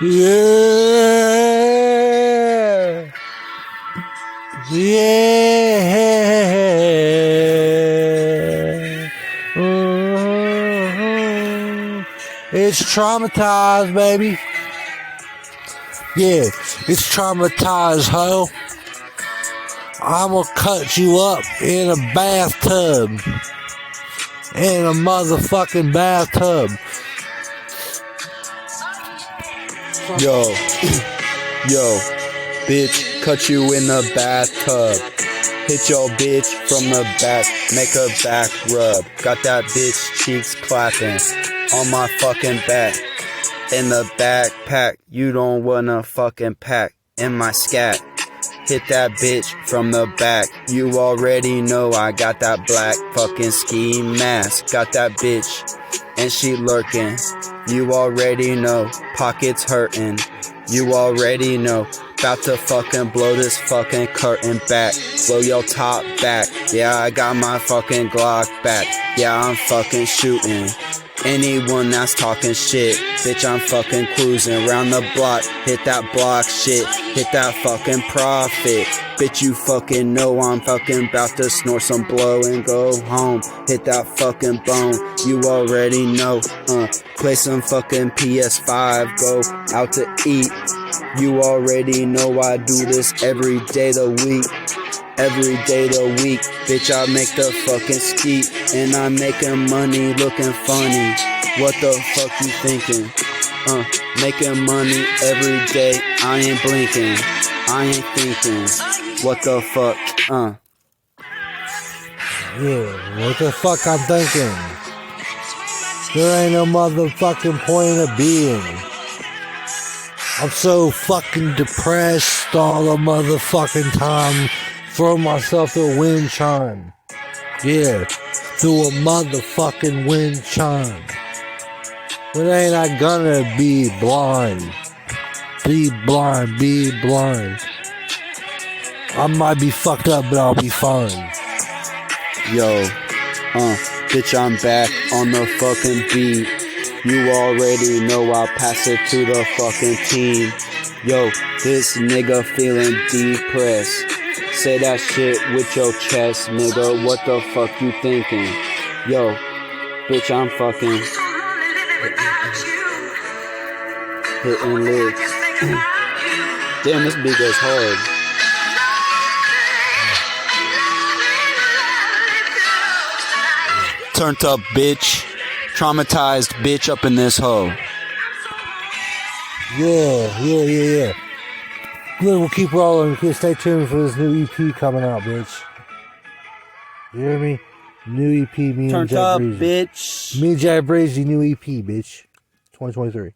Yeah. Yeah. It's traumatized, baby. Yeah, it's traumatized, ho. I'ma cut you up in a bathtub. In a motherfucking bathtub. Yo, yo, bitch, cut you in the bathtub. Hit your bitch from the back, make her back rub. Got that bitch cheeks clapping on my fucking back. In the backpack, you don't wanna fucking pack. In my scat, hit that bitch from the back. You already know I got that black fucking ski mask. Got that bitch, and she lurking. You already know, pockets hurting. You already know, about to fucking blow this fucking curtain back. Blow your top back. Yeah, I got my fucking Glock back. Yeah, I'm fucking shooting anyone that's talking shit. Bitch, I'm fucking cruising round the block. Hit that block shit. Hit that fucking profit. Bitch, you fucking know I'm fucking about to snort some blow and go home. Hit that fucking bone. You already know. Play some fucking PS5. Go out to eat. You already know I do this every day of the week. Every day of the week, bitch, I make the fucking skeet. And I'm making money looking funny. What the fuck you thinking? Making money every day, I ain't blinking. I ain't thinking. What the fuck, Yeah, what the fuck I'm thinking? There ain't no motherfucking point of being. I'm so fucking depressed all the motherfucking time. Throw myself through a wind chime. Yeah, through a motherfucking wind chime. But ain't I gonna be blind? Be blind, be blind. I might be fucked up, but I'll be fine. Yo, bitch, I'm back on the fucking beat. You already know I'll pass it to the fucking team. Yo, this nigga feeling depressed. Say that shit with your chest, nigga. What the fuck you thinking? Yo, bitch, I'm fucking hitting licks. Damn, this beat goes hard. Turned up bitch. Traumatized bitch up in this hoe. Yeah. Good, we'll keep rolling. Stay tuned for this new EP coming out, bitch. You hear me? New EP, me and Turned Jay up Breezy. bitch. Me and Jay Breezy, new EP, bitch. 2023.